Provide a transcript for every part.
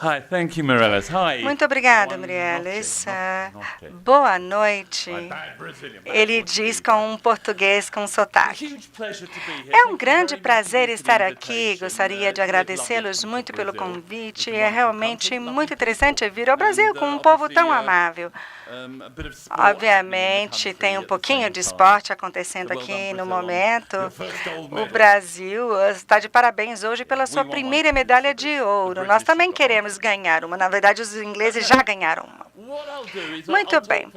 Hi, thank you, Mireles. Hi. Muito obrigada, Mireles. Boa noite. Ele diz com um português com sotaque. É um grande prazer estar aqui. Gostaria de agradecê-los muito pelo convite. É realmente muito interessante vir ao Brasil com um povo tão amável. Obviamente, tem um pouquinho de esporte acontecendo aqui no momento. O Brasil está de parabéns hoje pela sua primeira medalha de ouro. Nós também queremos ganhar uma. Na verdade, os ingleses já ganharam uma. Muito bem.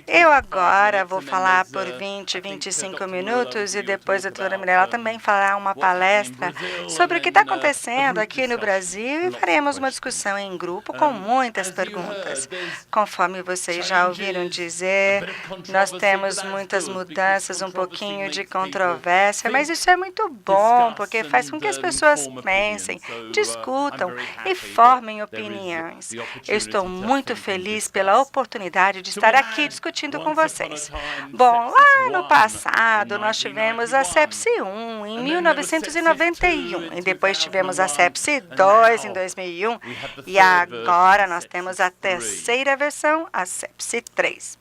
Eu agora vou falar por 20, 25 minutos e depois a doutora Mirella também fará uma palestra sobre o que está acontecendo aqui no Brasil e faremos uma discussão em grupo com muitas perguntas. Conforme vocês já ouviram dizer, nós temos muitas mudanças, um pouquinho de controvérsia, mas isso é muito bom, porque faz com que as pessoas pensem, discutam e formem opiniões. Eu estou muito feliz pela oportunidade de estar aqui discutindo com vocês. Bom, lá no passado, nós tivemos a Sepsi 1 em 1991, e depois tivemos a Sepsi 2 em 2001, e agora nós temos a terceira versão, a Sepsi 3.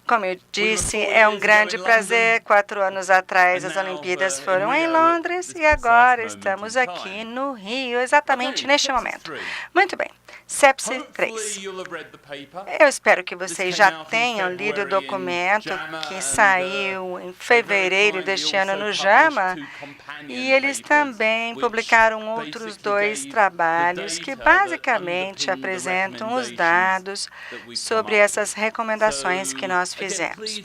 Como eu disse, é um grande prazer. 4 anos atrás, as Olimpíadas foram em Londres e agora estamos aqui no Rio, exatamente neste momento. Muito bem. Sepsi 3. Eu espero que vocês já tenham lido o documento que saiu em fevereiro deste ano no JAMA, e eles também publicaram outros 2 trabalhos que basicamente apresentam os dados sobre essas recomendações que nós fizemos.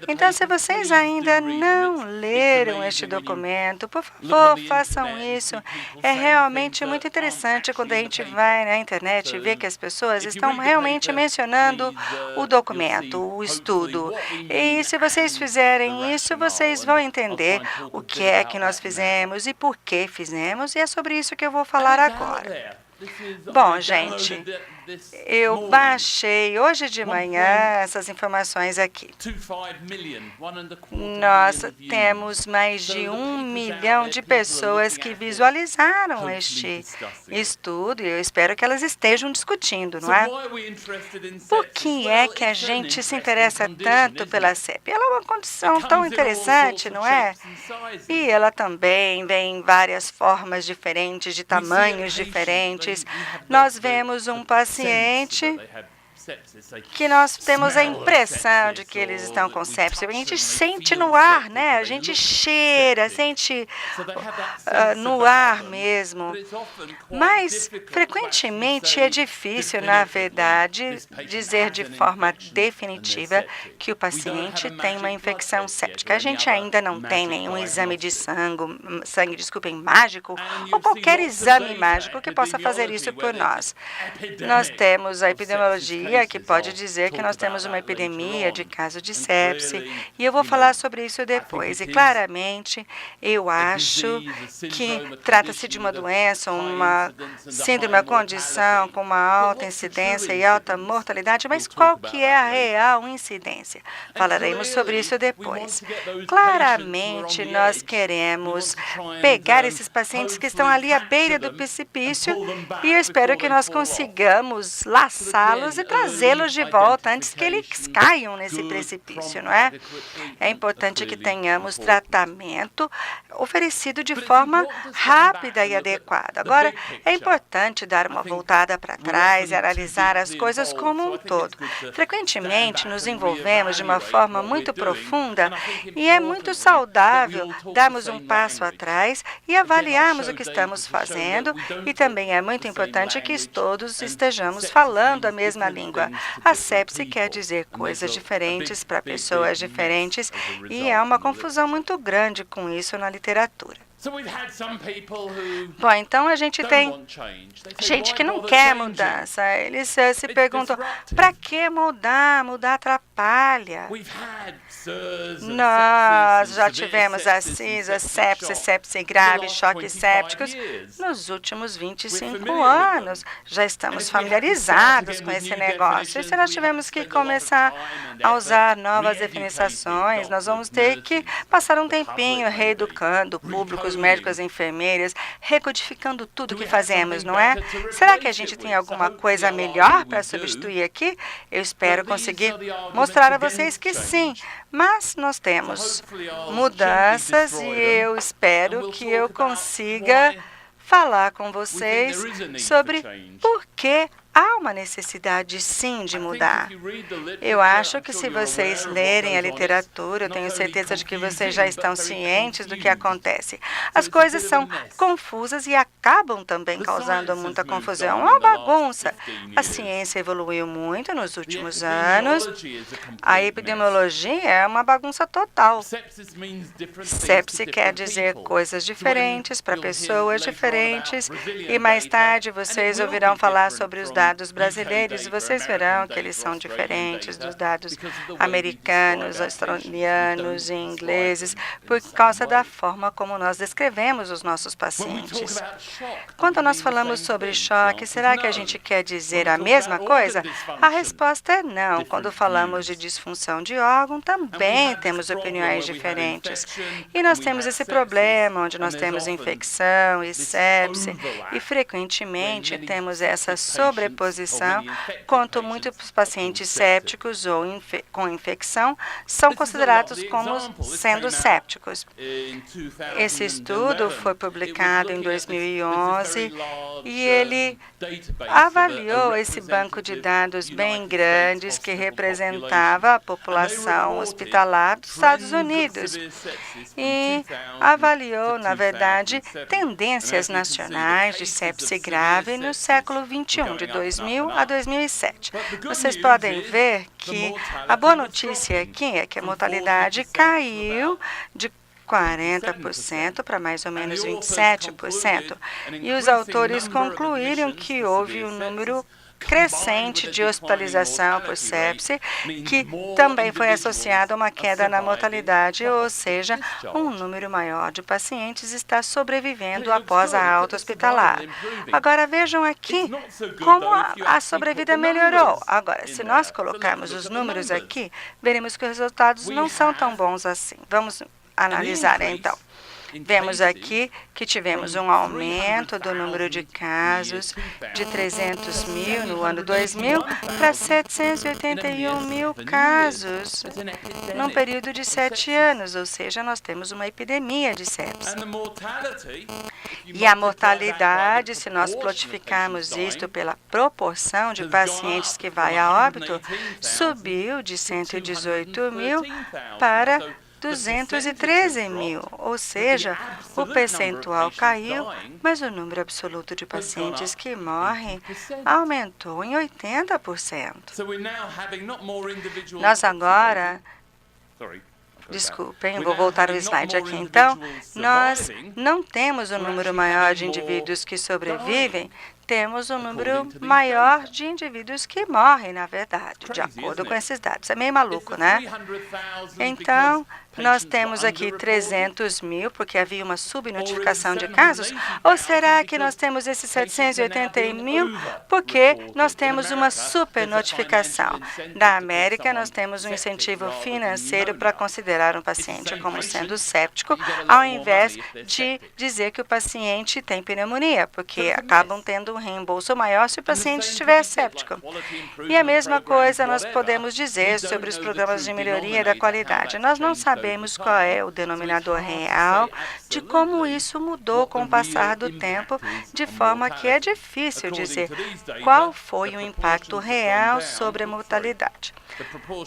Então, se vocês ainda não leram este documento, por favor, façam isso. É realmente muito interessante quando a gente vai na internet e ver que as pessoas estão realmente mencionando o documento, o estudo. E se vocês fizerem isso, vocês vão entender o que é que nós fizemos e por que fizemos, e é sobre isso que eu vou falar agora. Bom, gente, eu baixei hoje de manhã essas informações aqui. Nós temos mais de 1 milhão de pessoas que visualizaram este estudo e eu espero que elas estejam discutindo, não é? Por que é que a gente se interessa tanto pela CEP? Ela é uma condição tão interessante, não é? E ela também vem em várias formas diferentes, de tamanhos diferentes. Nós vemos um paciente que nós temos a impressão de que eles estão com sepsis. A gente sente no ar, né? A gente cheira, sente no ar mesmo. Mas, frequentemente, é difícil, na verdade, dizer de forma definitiva que o paciente tem uma infecção séptica. A gente ainda não tem nenhum exame de sangue, mágico, ou qualquer exame mágico que possa fazer isso por nós. Nós temos a epidemiologia, que pode dizer que nós temos uma epidemia de casos de sepse, e eu vou falar sobre isso depois. E, claramente, eu acho que trata-se de uma doença, uma síndrome, uma condição com uma alta incidência e alta mortalidade, mas qual que é a real incidência? Falaremos sobre isso depois. Claramente, nós queremos pegar esses pacientes que estão ali à beira do precipício e eu espero que nós consigamos laçá-los e trazê-los de volta antes que eles caiam nesse precipício, não é? É importante que tenhamos tratamento oferecido de forma rápida e adequada. Agora, é importante dar uma voltada para trás e analisar as coisas como um todo. Frequentemente, nos envolvemos de uma forma muito profunda e é muito saudável darmos um passo atrás e avaliarmos o que estamos fazendo, e também é muito importante que todos estejamos falando a mesma língua. A sepse quer dizer coisas diferentes para pessoas diferentes e há uma confusão muito grande com isso na literatura. Bom, então a gente tem gente que não quer mudança. Eles se perguntam, para que mudar? Mudar atrapalha. Nós já tivemos a CISA, sepse grave, choques sépticos nos últimos 25 anos. Já estamos familiarizados com esse negócio. E se nós tivermos que começar a usar novas definições, nós vamos ter que passar um tempinho reeducando públicos médicos, enfermeiras, recodificando tudo o que fazemos, não é? Será que a gente tem alguma coisa melhor para substituir aqui? Eu espero conseguir mostrar a vocês que sim, mas nós temos mudanças e eu espero que eu consiga falar com vocês sobre por que há uma necessidade, sim, de mudar. Eu acho que se vocês lerem a literatura, eu tenho certeza de que vocês já estão cientes do que acontece. As coisas são confusas e acabam também causando muita confusão. É uma bagunça. A ciência evoluiu muito nos últimos anos. A epidemiologia é uma bagunça total. Sepse quer dizer coisas diferentes para pessoas diferentes. E mais tarde vocês ouvirão falar sobre os dados brasileiros e vocês verão que eles são diferentes dos dados americanos, australianos e ingleses por causa da forma como nós descrevemos os nossos pacientes. Quando nós falamos sobre choque, será que a gente quer dizer a mesma coisa? A resposta é não. Quando falamos de disfunção de órgão, também temos opiniões diferentes. E nós temos esse problema onde nós temos infecção e sepse e frequentemente temos essa sobreposição, quanto muitos pacientes sépticos ou com infecção são considerados como sendo sépticos. Esse estudo foi publicado em 2011 e ele avaliou esse banco de dados bem grandes que representava a população hospitalar dos Estados Unidos e avaliou, na verdade, tendências nacionais de sepse grave no século XXI, de 2000 a 2007. Vocês podem ver que a boa notícia aqui é que a mortalidade caiu de 40% para mais ou menos 27%. E os autores concluíram que houve um número crescente de hospitalização por sepse, que também foi associado a uma queda na mortalidade, ou seja, um número maior de pacientes está sobrevivendo após a alta hospitalar. Agora vejam aqui como a sobrevida melhorou. Agora, se nós colocarmos os números aqui, veremos que os resultados não são tão bons assim. Vamos analisar então. Vemos aqui que tivemos um aumento do número de casos de 300 mil no ano 2000 para 781 mil casos num período de 7 anos, ou seja, nós temos uma epidemia de sepse. E a mortalidade, se nós planificarmos isto pela proporção de pacientes que vai a óbito, subiu de 118 mil para 213 mil, ou seja, o percentual caiu, mas o número absoluto de pacientes que morrem aumentou em 80%. Nós agora... Desculpem, vou voltar o slide aqui. Então, nós não temos um número maior de indivíduos que sobrevivem, temos um número maior de indivíduos que morrem, na verdade, de acordo com esses dados. É meio maluco, né? Então, nós temos aqui 300 mil, porque havia uma subnotificação de casos, ou será que nós temos esses 780 mil, porque nós temos uma supernotificação? Na América, nós temos um incentivo financeiro para considerar um paciente como sendo séptico, ao invés de dizer que o paciente tem pneumonia, porque acabam tendo um reembolso maior se o paciente estiver séptico. E a mesma coisa nós podemos dizer sobre os programas de melhoria da qualidade. Nós não sabemos qual é o denominador real de como isso mudou com o passar do tempo, de forma que é difícil dizer qual foi o impacto real sobre a mortalidade.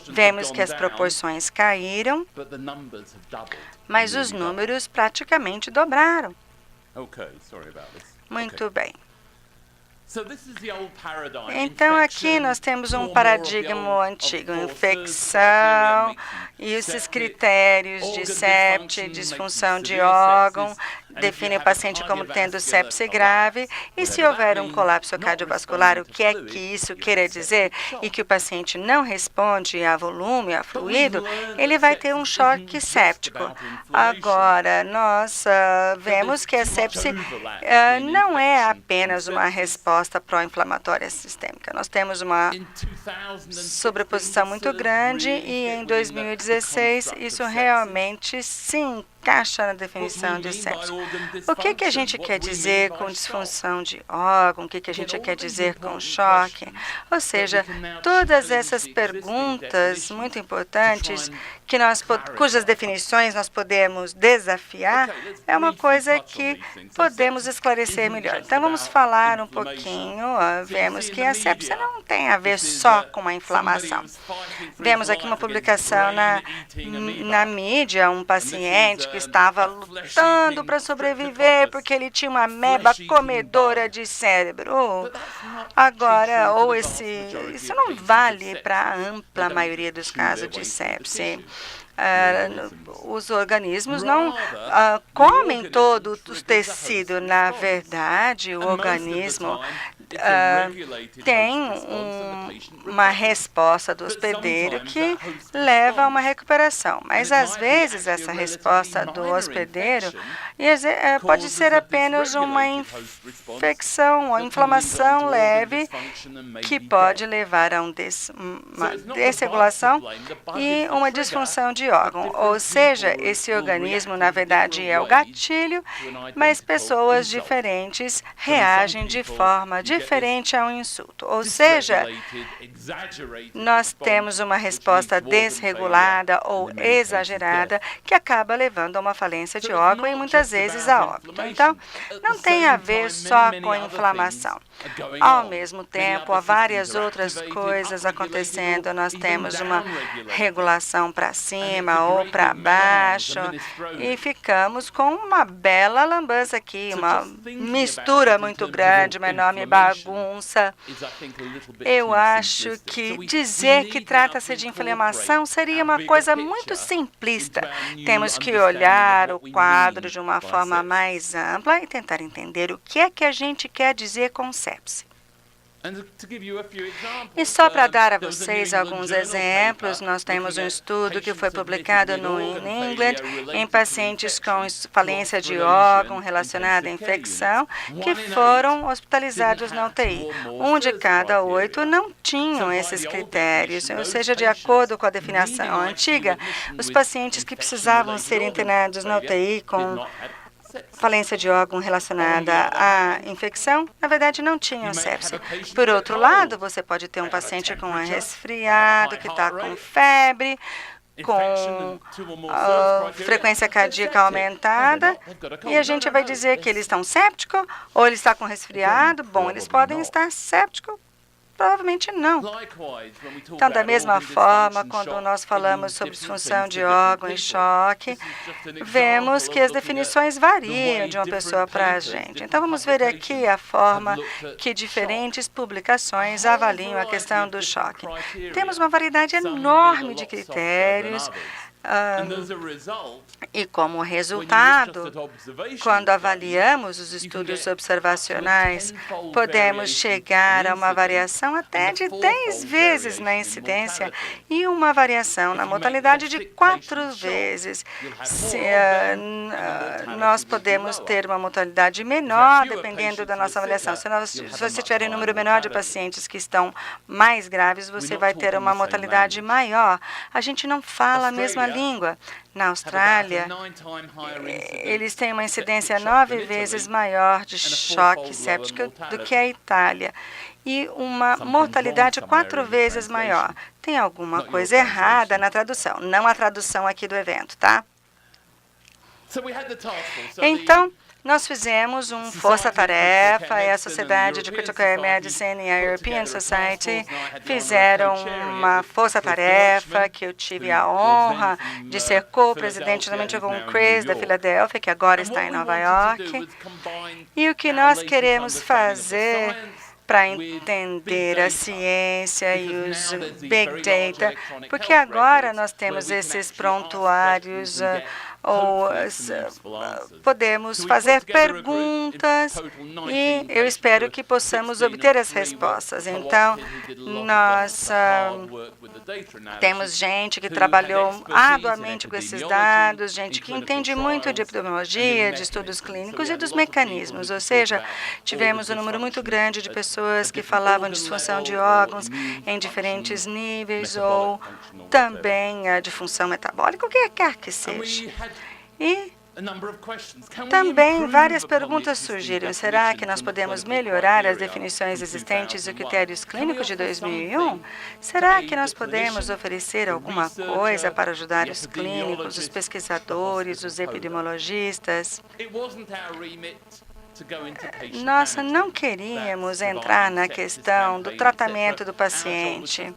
Vemos que as proporções caíram, mas os números praticamente dobraram. Muito bem. Então, aqui nós temos um paradigma antigo, infecção e esses critérios de sepse, disfunção de órgão, define o paciente como tendo sepse grave, e se houver um colapso cardiovascular, o que é que isso quer dizer? E que o paciente não responde a volume, a fluido, ele vai ter um choque séptico. Agora, nós vemos que a sepse não é apenas uma resposta pró-inflamatória sistêmica. Nós temos uma sobreposição muito grande e em 2016 isso realmente sim encaixa na definição de sepse. O que a gente quer dizer com disfunção de órgão? O que a gente quer dizer com choque? Ou seja, todas essas perguntas muito importantes cujas definições nós podemos desafiar, é uma coisa que podemos esclarecer melhor. Então, vamos falar um pouquinho. Vemos que a sepse não tem a ver só com a inflamação. Vemos aqui uma publicação na mídia, um paciente que estava lutando para sobreviver porque ele tinha uma ameba comedora de cérebro. Agora, isso não vale para a ampla maioria dos casos de sepse. Os organismos não comem todo o tecido. Na verdade, o organismo tem uma resposta do hospedeiro que leva a uma recuperação. Mas, às vezes, essa resposta do hospedeiro pode ser apenas uma infecção, uma inflamação leve que pode levar a uma desregulação e uma disfunção de órgão. Ou seja, esse organismo, na verdade, é o gatilho, mas pessoas diferentes reagem de forma diferente a um insulto. Ou seja, nós temos uma resposta desregulada ou exagerada que acaba levando a uma falência de órgão e muitas vezes a óbito. Então, não tem a ver só com a inflamação. Ao mesmo tempo, há várias outras coisas acontecendo. Nós temos uma regulação para cima ou para baixo e ficamos com uma bela lambança aqui, uma mistura muito grande, uma enorme bagunça. Eu acho que dizer que trata-se de inflamação seria uma coisa muito simplista. Temos que olhar o quadro de uma forma mais ampla e tentar entender o que é que a gente quer dizer com sepse. E só para dar a vocês alguns exemplos, nós temos um estudo que foi publicado no New England em pacientes com falência de órgão relacionada à infecção que foram hospitalizados na UTI. 1 de cada 8 não tinham esses critérios, ou seja, de acordo com a definição antiga, os pacientes que precisavam ser internados na UTI com falência de órgão relacionada à infecção, na verdade, não tinham sepse. Por outro lado, você pode ter um paciente com um resfriado, que está com febre, com frequência cardíaca aumentada, e a gente vai dizer que eles estão sépticos ou ele está com resfriado. Bom, eles podem estar sépticos. Provavelmente não. Então, da mesma forma, quando nós falamos sobre disfunção de órgão e choque, vemos que as definições variam de uma pessoa para a gente. Então, vamos ver aqui a forma que diferentes publicações avaliam a questão do choque. Temos uma variedade enorme de critérios. E como resultado, quando avaliamos os estudos observacionais, podemos chegar a uma variação até de 10 vezes na incidência e uma variação na mortalidade de 4 vezes. Nós podemos ter uma mortalidade menor, dependendo da nossa avaliação. Se você tiver um número menor de pacientes que estão mais graves, você vai ter uma mortalidade maior. A gente não fala a mesma língua. Na Austrália, eles têm uma incidência 9 vezes maior de choque séptico do que a Itália e uma mortalidade 4 vezes maior. Tem alguma coisa errada na tradução, não a tradução aqui do evento, tá? Então, nós fizemos uma força-tarefa, a Sociedade de Critical Care Medicine e a European Society fizeram uma força-tarefa que eu tive a honra de ser co-presidente juntamente com o Chris da Filadélfia, que agora está em Nova York. E o que nós queremos fazer para entender a ciência e os Big Data, porque agora nós temos esses prontuários podemos fazer perguntas e eu espero que possamos obter as respostas. Então, nós temos gente que trabalhou arduamente com esses dados, gente que entende muito de epidemiologia, de estudos clínicos e dos mecanismos, ou seja, tivemos um número muito grande de pessoas que falavam de disfunção de órgãos em diferentes níveis ou também a disfunção metabólica, o que quer que seja. E Também várias perguntas surgiram. Será que nós podemos melhorar as definições existentes e critérios clínicos de 2001? Será que nós podemos oferecer alguma coisa para ajudar os clínicos, os pesquisadores, os epidemiologistas? Nós não queríamos entrar na questão do tratamento do paciente.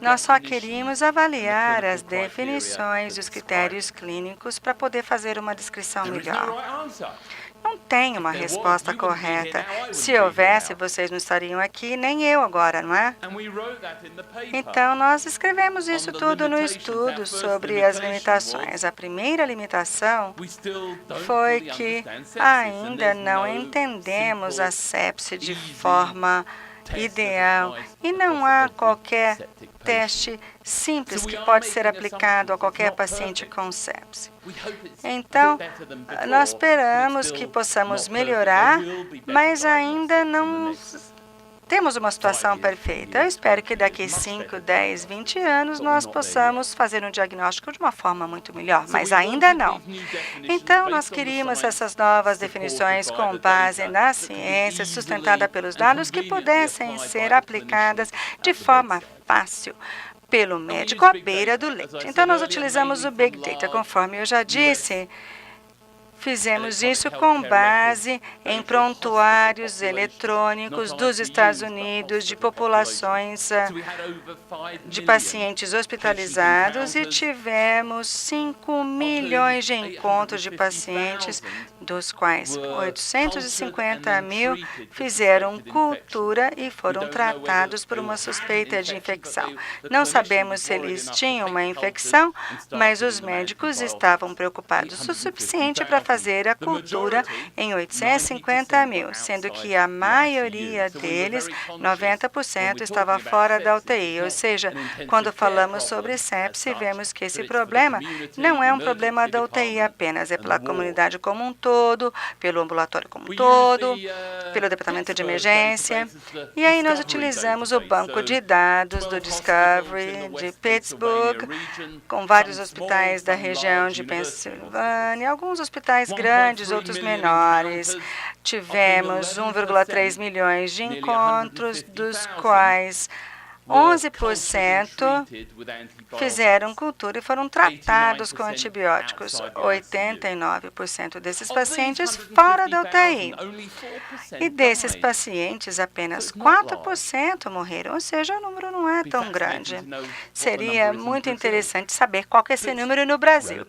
Nós só queríamos avaliar as definições e os critérios clínicos para poder fazer uma descrição melhor. Não tem uma resposta correta. Se houvesse, vocês não estariam aqui, nem eu agora, não é? Então, nós escrevemos isso tudo no estudo sobre as limitações. A primeira limitação foi que ainda não entendemos a sepse de forma ideal e não há qualquer teste simples que pode ser aplicado a qualquer paciente com sepse. Então, nós esperamos que possamos melhorar, mas ainda não temos uma situação perfeita. Eu espero que daqui 5, 10, 20 anos nós possamos fazer um diagnóstico de uma forma muito melhor, mas ainda não. Então, nós queríamos essas novas definições com base na ciência, sustentada pelos dados, que pudessem ser aplicadas de forma fácil pelo médico à beira do leite. Então, nós utilizamos o Big Data, conforme eu já disse. Fizemos isso com base em prontuários eletrônicos dos Estados Unidos, de populações de pacientes hospitalizados, e tivemos 5 milhões de encontros de pacientes, dos quais 850 mil fizeram cultura e foram tratados por uma suspeita de infecção. Não sabemos se eles tinham uma infecção, mas os médicos estavam preocupados o suficiente para fazer a cultura em 850 mil, sendo que a maioria deles, 90%, estava fora da UTI. Ou seja, quando falamos sobre sepse, vemos que esse problema não é um problema da UTI apenas, é pela comunidade como um todo, pelo ambulatório como um todo, pelo departamento de emergência. E aí nós utilizamos o banco de dados do Discovery de Pittsburgh, com vários hospitais da região de Pensilvânia, alguns hospitais grandes, outros menores. Tivemos 1,3 milhões de encontros, dos quais 11% fizeram cultura e foram tratados com antibióticos. 89% desses pacientes fora da UTI. E desses pacientes, apenas 4% morreram, ou seja, o número não é tão grande. Seria muito interessante saber qual que é esse número no Brasil.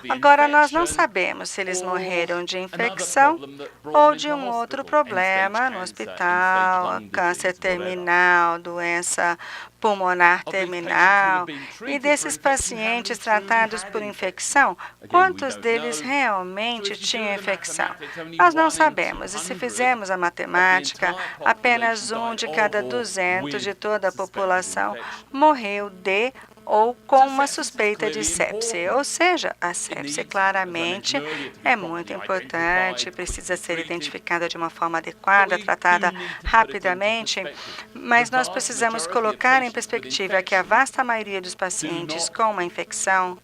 Agora, nós não sabemos se eles morreram de infecção ou de um outro problema no hospital, câncer terminal, doença pulmonar terminal. E desses pacientes tratados por infecção, quantos deles realmente tinham infecção? Nós não sabemos. E se fizermos a matemática, apenas 1 de cada 200 de toda a população morreu de ou com uma suspeita de sepse. Ou seja, a sepse claramente é muito importante, precisa ser identificada de uma forma adequada, tratada rapidamente, mas nós precisamos colocar em perspectiva que a vasta maioria dos pacientes com uma infecção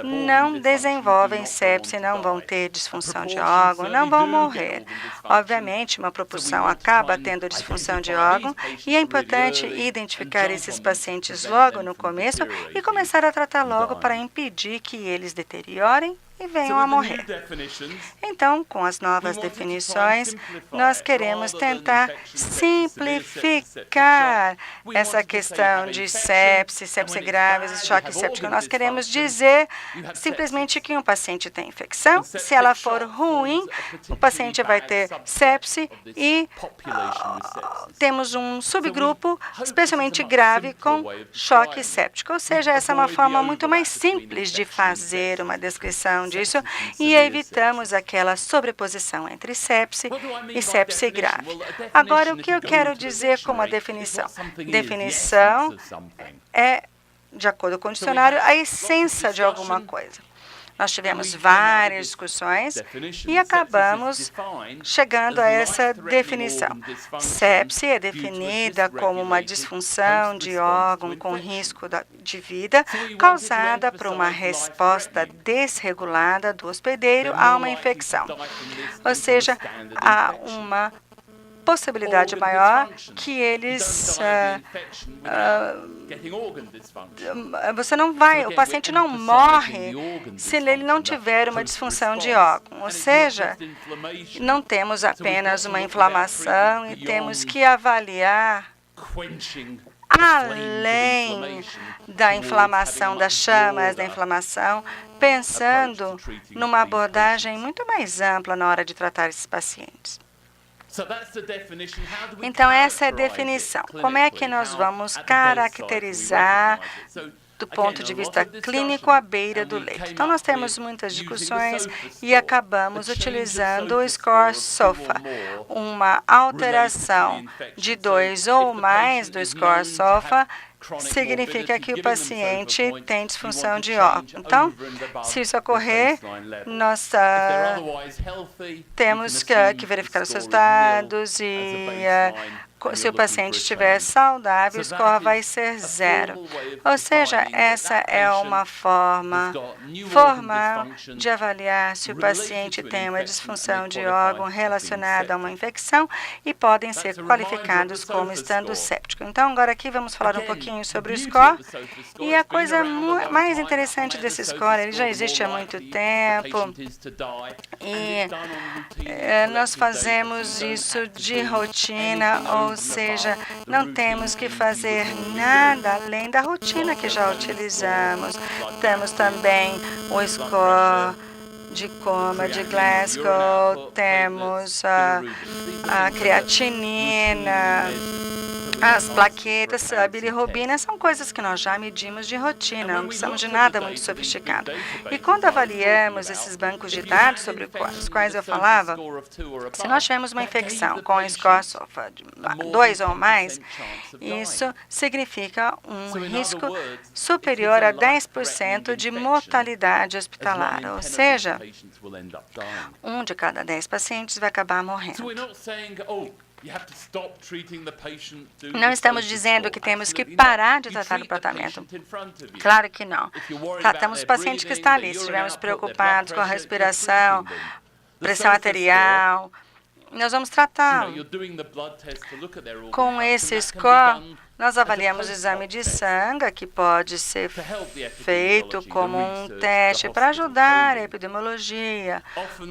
não desenvolvem sepse, não vão ter disfunção de órgão, não vão morrer. Obviamente, uma proporção acaba tendo disfunção de órgão e é importante identificar esses pacientes logo no começo e começar a tratar logo para impedir que eles deteriorem e venham a morrer. Então, com as novas definições, nós queremos tentar simplificar essa questão de sepse grave, choque séptico. Nós queremos dizer simplesmente que um paciente tem infecção, se ela for ruim, o paciente vai ter sepse e temos um subgrupo especialmente grave com choque séptico. Ou seja, essa é uma forma muito mais simples de fazer uma descrição disso e evitamos aquela sobreposição entre sepse e sepse grave. Agora, o que eu quero dizer com a definição? Definição é, de acordo com o dicionário, a essência de alguma coisa. Nós tivemos várias discussões e acabamos chegando a essa definição. Sepse é definida como uma disfunção de órgão com risco de vida causada por uma resposta desregulada do hospedeiro a uma infecção. Ou seja, há uma possibilidade maior que eles o paciente não morre se ele não tiver uma disfunção de órgão. Ou seja, não temos apenas uma inflamação e temos que avaliar além da inflamação, das chamas da inflamação, pensando numa abordagem muito mais ampla na hora de tratar esses pacientes. Então, essa é a definição. Como é que nós vamos caracterizar do ponto de vista clínico à beira do leito? Então, nós temos muitas discussões e acabamos utilizando o score SOFA, uma alteração de 2 ou mais do score SOFA significa que o paciente tem disfunção de órgão. Então, se isso ocorrer, nós temos que verificar os resultados e se o paciente estiver saudável, o score vai ser 0. Ou seja, essa é uma forma formal de avaliar se o paciente tem uma disfunção de órgão relacionada a uma infecção e podem ser qualificados como estando séptico. Então, agora aqui vamos falar um pouquinho sobre o score. E a coisa mais interessante desse score, ele já existe há muito tempo e nós fazemos isso de rotina, ou seja, não temos que fazer nada além da rotina que já utilizamos. Temos também o score de coma de Glasgow, temos a creatinina, as plaquetas, a bilirrubina, são coisas que nós já medimos de rotina, não precisamos de nada muito sofisticado. E quando avaliamos esses bancos de dados sobre os quais eu falava, se nós tivermos uma infecção com score SOFA de 2 ou mais, isso significa um risco superior a 10% de mortalidade hospitalar, ou seja, 1 de cada 10 pacientes vai acabar morrendo. Não estamos dizendo que temos que parar de tratar o tratamento. Claro que não. Tratamos o paciente que está ali. Se estivermos preocupados com a respiração, pressão arterial, nós vamos tratá-lo. Com esse score, nós avaliamos o exame de sangue, que pode ser feito como um teste para ajudar a epidemiologia,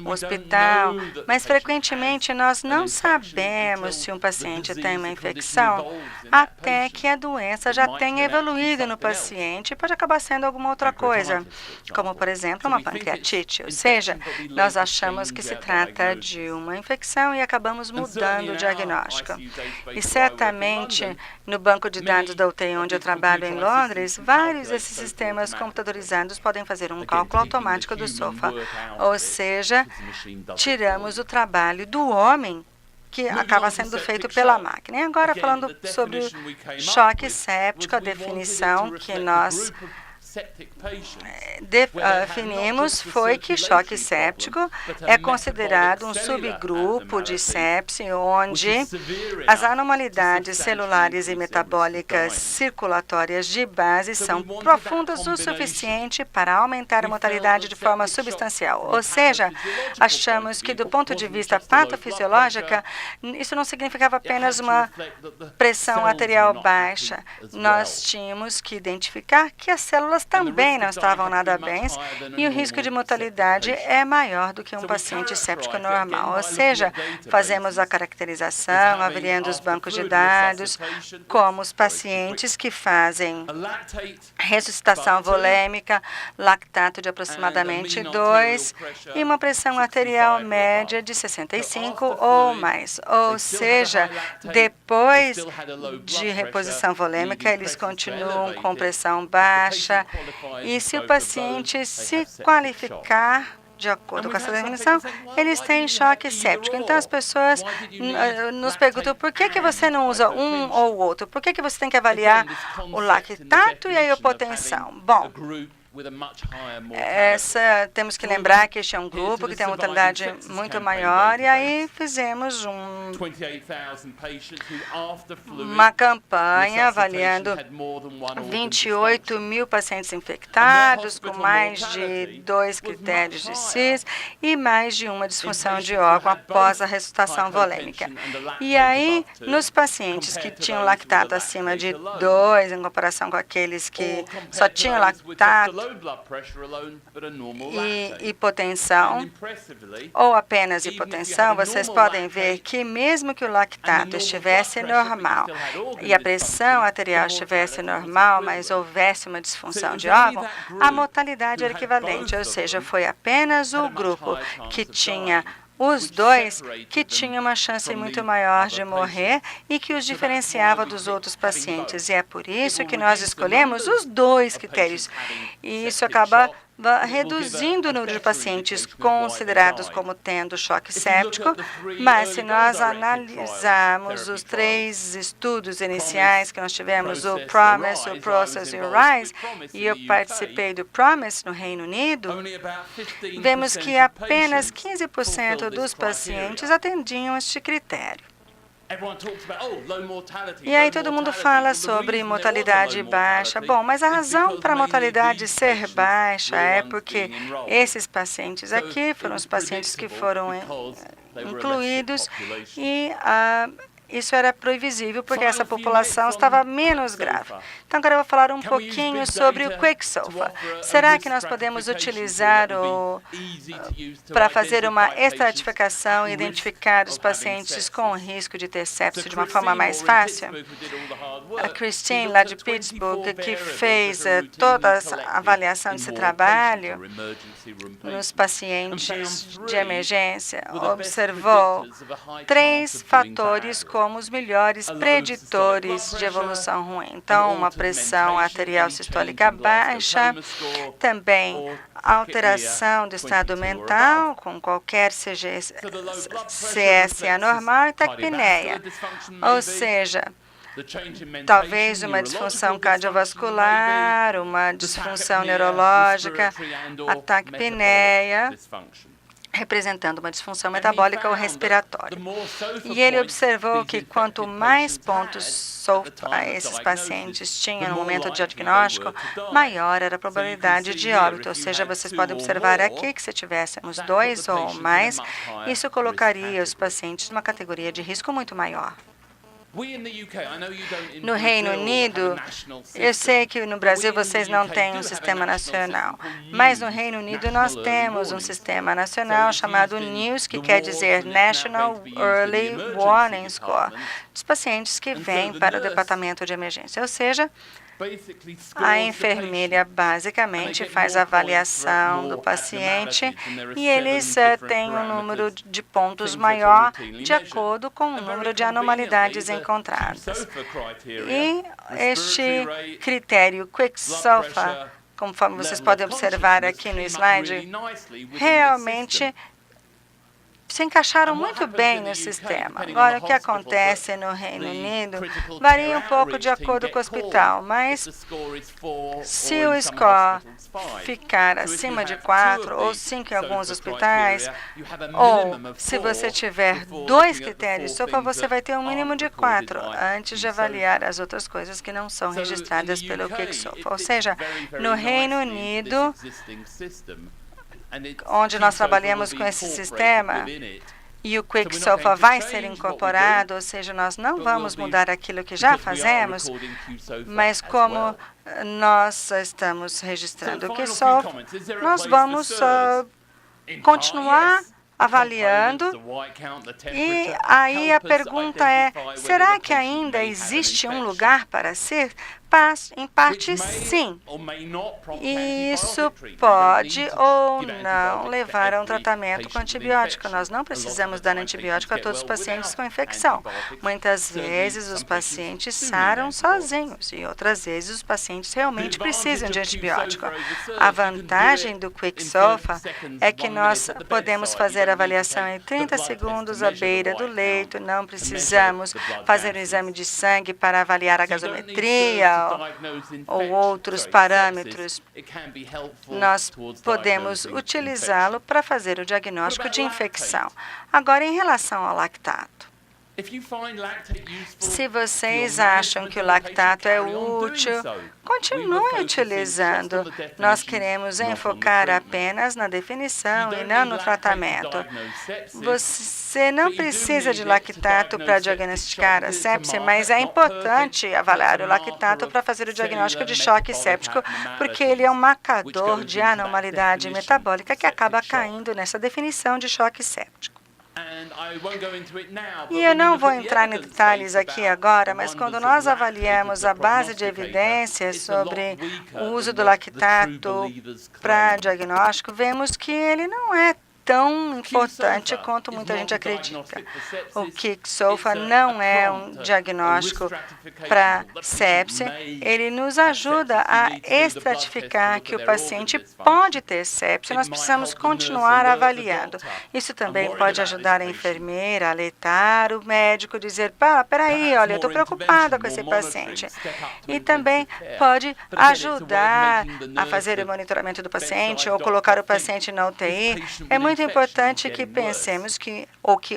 o hospital, mas frequentemente nós não sabemos se um paciente tem uma infecção até que a doença já tenha evoluído no paciente e pode acabar sendo alguma outra coisa, como, por exemplo, uma pancreatite. Ou seja, nós achamos que se trata de uma infecção e acabamos mudando o diagnóstico. E certamente, no banco de dados da UTI, onde eu trabalho em Londres, vários desses sistemas computadorizados podem fazer um cálculo automático do SOFA. Ou seja, tiramos o trabalho do homem, que acaba sendo feito pela máquina. E agora, falando sobre o choque séptico, a definição que nós definimos foi que choque séptico é considerado um subgrupo de sepse onde as anormalidades celulares e metabólicas circulatórias de base são profundas o suficiente para aumentar a mortalidade de forma substancial. Ou seja, achamos que do ponto de vista patofisiológico, isso não significava apenas uma pressão arterial baixa. Nós tínhamos que identificar que as células também não estavam nada bem e o risco de mortalidade é maior do que um paciente séptico normal. Ou seja, fazemos a caracterização, avaliando os bancos de dados, como os pacientes que fazem ressuscitação volêmica, lactato de aproximadamente 2 e uma pressão arterial média de 65 ou mais. Ou seja, depois de reposição volêmica, eles continuam com pressão baixa. E se o paciente se qualificar de acordo com essa definição, eles têm choque séptico. Então, as pessoas nos perguntam por que você não usa um ou outro? Por que você tem que avaliar o lactato e a hipotensão? Bom, Temos que lembrar que este é um grupo que tem uma mortalidade muito maior, e aí fizemos uma campanha avaliando 28 mil pacientes infectados com mais de 2 critérios de CIS e mais de uma disfunção de órgão após a ressuscitação volêmica. E aí, nos pacientes que tinham lactato acima de 2, em comparação com aqueles que só tinham lactato e hipotensão, ou apenas hipotensão, vocês podem ver que mesmo que o lactato estivesse normal e a pressão arterial estivesse normal, mas houvesse uma disfunção de órgão, a mortalidade era equivalente, ou seja, foi apenas o grupo que tinha os dois que tinham uma chance muito maior de morrer e que os diferenciava dos outros pacientes. E é por isso que nós escolhemos os 2 critérios. E isso acaba reduzindo o número de pacientes considerados como tendo choque séptico, mas se nós analisarmos os 3 estudos iniciais que nós tivemos, o PROMISE, o PROCESS e o RISE, e eu participei do PROMISE no Reino Unido, vemos que apenas 15% dos pacientes atendiam este critério. E aí todo mundo fala sobre mortalidade baixa. Bom, mas a razão para a mortalidade ser baixa é porque esses pacientes aqui foram os pacientes que foram incluídos e isso era previsível porque essa população estava menos grave. Então, agora eu vou falar um pouquinho sobre o Quicksilver. Será que nós podemos utilizar para fazer uma estratificação e identificar os pacientes com risco de ter sepsis de uma forma mais fácil? A Christine, lá de Pittsburgh, que fez toda a avaliação desse trabalho nos pacientes de emergência, observou 3 fatores como os melhores preditores de evolução ruim. Então, uma pressão arterial sistólica baixa, também alteração do estado mental, com qualquer CS anormal e taquipneia. Ou seja, talvez uma disfunção cardiovascular, uma disfunção neurológica, a taquipneia, representando uma disfunção metabólica ou respiratória. E ele observou que quanto mais pontos SOFA esses pacientes tinham no momento do diagnóstico, maior era a probabilidade de óbito. Ou seja, vocês podem observar aqui que se tivéssemos 2 ou mais, isso colocaria os pacientes numa categoria de risco muito maior. No Reino Unido, eu sei que no Brasil vocês não têm um sistema nacional, mas no Reino Unido nós temos um sistema nacional chamado NEWS, que quer dizer National Early Warning Score, dos pacientes que vêm para o departamento de emergência. Ou seja, a enfermeira basicamente faz a avaliação do paciente e eles têm um número de pontos maior de acordo com o número de anormalidades encontradas. E este critério Quicksilver, conforme vocês podem observar aqui no slide, realmente se encaixaram muito bem no sistema. Agora, o que acontece no Reino Unido varia um pouco de acordo com o hospital, mas se o score ficar acima de 4 ou 5 em alguns hospitais, ou se você tiver 2 critérios SOFA, você vai ter um mínimo de 4 antes de avaliar as outras coisas que não são registradas pelo Quicksilver. Ou seja, no Reino Unido, onde nós trabalhamos com esse sistema, e o Quicksilver vai ser incorporado, ou seja, nós não vamos mudar aquilo que já fazemos, mas como nós estamos registrando o Quicksilver, nós vamos continuar avaliando. E aí a pergunta é, será que ainda existe um lugar para ser? Em parte, sim. E isso pode ou não levar a um tratamento com antibiótico. Nós não precisamos dar antibiótico a todos os pacientes com infecção. Muitas vezes os pacientes saram sozinhos e outras vezes os pacientes realmente precisam de antibiótico. A vantagem do Quicksilver é que nós podemos fazer a avaliação em 30 segundos à beira do leito, não precisamos fazer um exame de sangue para avaliar a gasometria arterial ou outros parâmetros, nós podemos utilizá-lo para fazer o diagnóstico de infecção. Agora, em relação ao lactato. Se vocês acham que o lactato é útil, continue utilizando. Nós queremos enfocar apenas na definição e não no tratamento. Você não precisa de lactato para diagnosticar a sepse, mas é importante avaliar o lactato para fazer o diagnóstico de choque séptico, porque ele é um marcador de anormalidade metabólica que acaba caindo nessa definição de choque séptico. E eu não vou entrar em detalhes aqui agora, mas quando nós avaliamos a base de evidências sobre o uso do lactato para diagnóstico, vemos que ele não é tão importante quanto muita gente acredita. O Kixofa não é um diagnóstico para sepse. Ele nos ajuda a estratificar que o paciente pode ter sepse. Nós precisamos continuar avaliando. Isso também pode ajudar a enfermeira a alertar o médico, dizer, peraí, olha, eu estou preocupada com esse paciente. E também pode ajudar a fazer o monitoramento do paciente ou colocar o paciente na UTI. É muito importante que pensemos que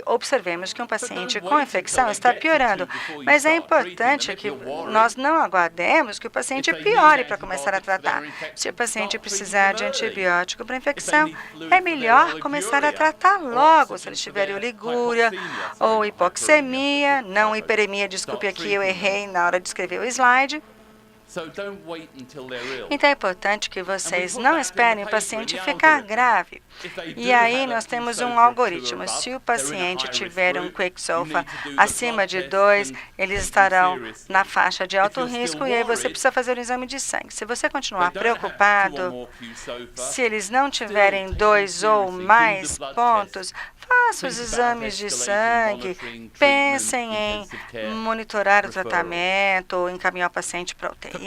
observemos que um paciente com infecção está piorando, mas é importante que nós não aguardemos que o paciente piore para começar a tratar. Se o paciente precisar de antibiótico para infecção, é melhor começar a tratar logo, se ele tiver oligúria ou hipoxemia, não hiperemia, desculpe aqui, eu errei na hora de escrever o slide. Então é importante que vocês não esperem o paciente ficar grave. E aí nós temos um algoritmo. Se o paciente tiver um Kixofa acima de 2, eles estarão na faixa de alto risco e aí você precisa fazer um exame de sangue. Se você continuar preocupado, se eles não tiverem 2 ou mais pontos, faça os exames de sangue, pensem em monitorar o tratamento ou encaminhar o paciente para UTI.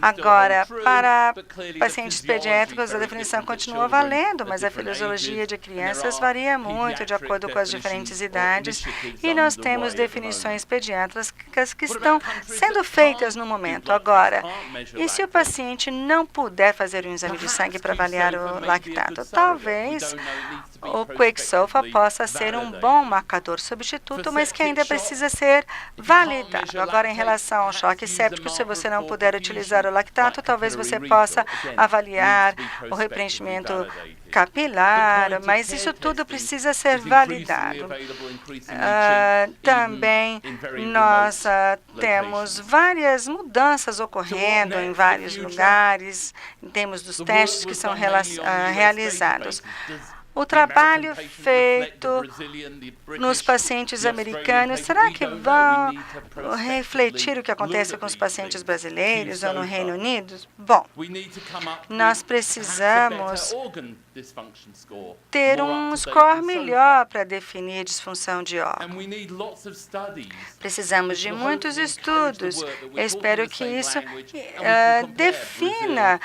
Agora, para pacientes pediátricos, a definição continua valendo, mas a fisiologia de crianças varia muito de acordo com as diferentes idades e nós temos definições pediátricas que estão sendo feitas no momento. Agora, e se o paciente não puder fazer um exame de sangue para avaliar o lactato? Talvez o Kixofa possa ser um bom marcador substituto, mas que ainda precisa ser validado. Agora, em relação ao choque séptico, se você não puder utilizar o lactato, talvez você possa avaliar o repreenchimento capilar, mas isso tudo precisa ser validado. Também nós temos várias mudanças ocorrendo em vários lugares, em termos dos testes que são realizados. O trabalho feito nos pacientes americanos, será que vão refletir o que acontece com os pacientes brasileiros ou no Reino Unido? Bom, nós precisamos ter um score melhor para definir disfunção de órgão. Precisamos de muitos estudos. Eu espero que isso defina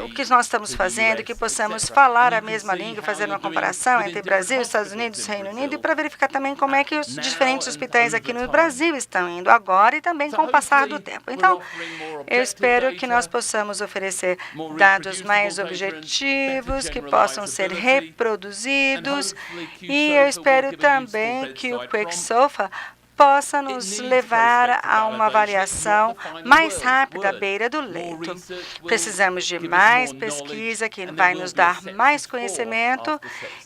o que nós estamos fazendo, que possamos falar a mesma língua, fazer uma comparação entre Brasil, Estados Unidos e Reino Unido e para verificar também como é que os diferentes hospitais aqui no Brasil estão indo agora e também com o passar do tempo. Então, eu espero que nós possamos oferecer dados mais objetivos, que possam ser reproduzidos e eu espero também que o Kixofa possa nos levar a uma avaliação mais rápida à beira do leito. Precisamos de mais pesquisa que vai nos dar mais conhecimento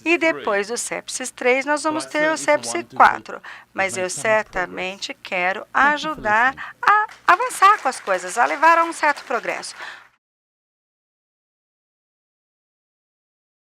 e depois do sepsis 3 nós vamos ter o sepsis 4. Mas eu certamente quero ajudar a avançar com as coisas, a levar a um certo progresso.